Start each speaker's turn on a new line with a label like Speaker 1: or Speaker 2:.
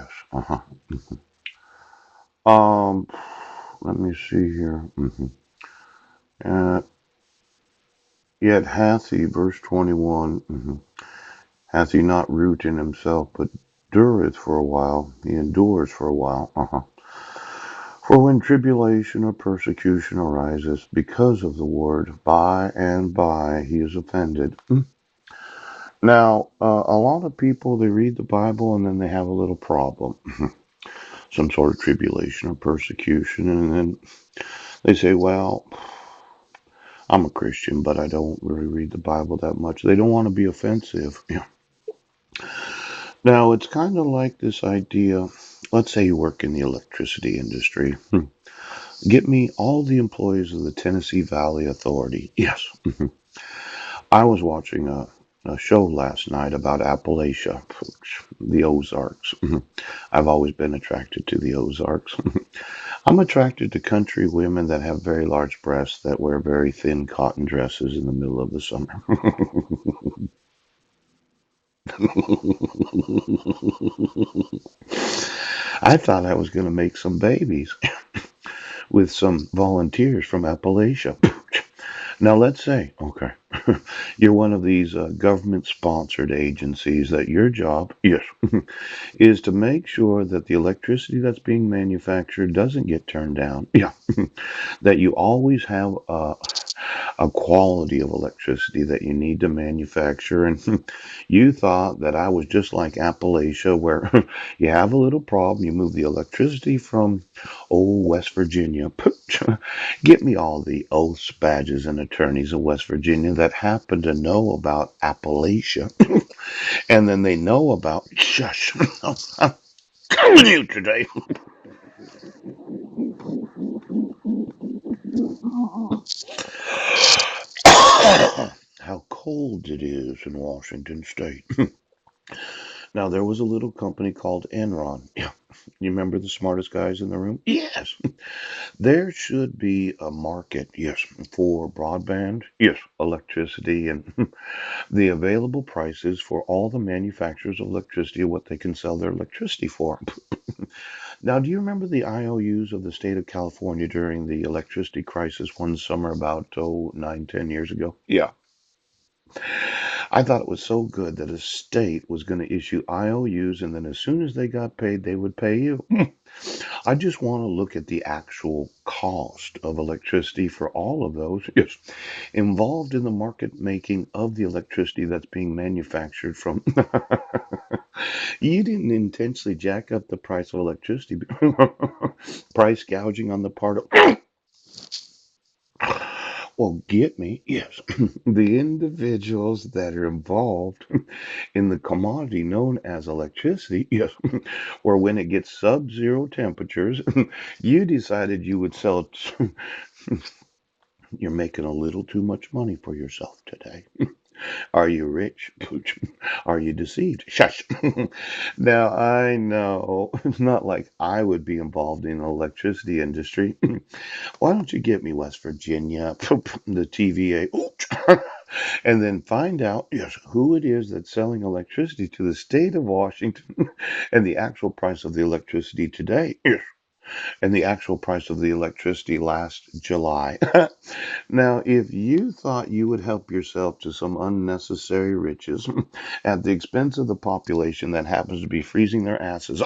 Speaker 1: yes. Uh-huh. Um, Let me see here. Uh, Yet hath he, verse 21, hath he not root in himself, but dureth for a while, he endures for a while. For when tribulation or persecution arises because of the word, by and by he is offended. Now, a lot of people, they read the Bible and then they have a little problem, some sort of tribulation or persecution, and then they say, well, I'm a Christian, but I don't really read the Bible that much. They don't want to be offensive. Yeah. Now, it's kind of like this idea. Let's say you work in the electricity industry. Get me all the employees of the Tennessee Valley Authority. Yes. I was watching a show last night about Appalachia, the Ozarks. I've always been attracted to the Ozarks. I'm attracted to country women that have very large breasts that wear very thin cotton dresses in the middle of the summer. I thought I was going to make some babies with some volunteers from Appalachia. Now, let's say, okay, you're one of these government sponsored agencies that your job, yes, is to make sure that the electricity that's being manufactured doesn't get turned down. Yeah, that you always have a quality of electricity that you need to manufacture. And you thought that I was just like Appalachia, where you have a little problem, you move the electricity from old West Virginia. Get me all the oaths, badges, and attorneys in West Virginia that happen to know about Appalachia. And then they know about, shush, I'm coming to you today. How cold it is in Washington State. Now, there was a little company called Enron. Yeah. You remember the smartest guys in the room? Yes. There should be a market, yes, for broadband, yes, electricity, and the available prices for all the manufacturers of electricity, what they can sell their electricity for. Now, do you remember the IOUs of the state of California during the electricity crisis one summer about, 9, 10 years ago? Yeah. I thought it was so good that a state was going to issue IOUs, and then as soon as they got paid, they would pay you. I just want to look at the actual cost of electricity for all of those, yes, involved in the market making of the electricity that's being manufactured from. You didn't intentionally jack up the price of electricity, price gouging on the part of. Well, get me, yes, the individuals that are involved in the commodity known as electricity, yes, or when it gets sub-zero temperatures, you decided you would sell it. You're making a little too much money for yourself today. Are you rich? Pooch. Are you deceived? Shush. Now, I know it's not like I would be involved in the electricity industry. Why don't you get me West Virginia, the TVA, and then find out, yes, who it is that's selling electricity to the state of Washington and the actual price of the electricity today, yes, and the actual price of the electricity last July. Now, if you thought you would help yourself to some unnecessary riches at the expense of the population that happens to be freezing their asses,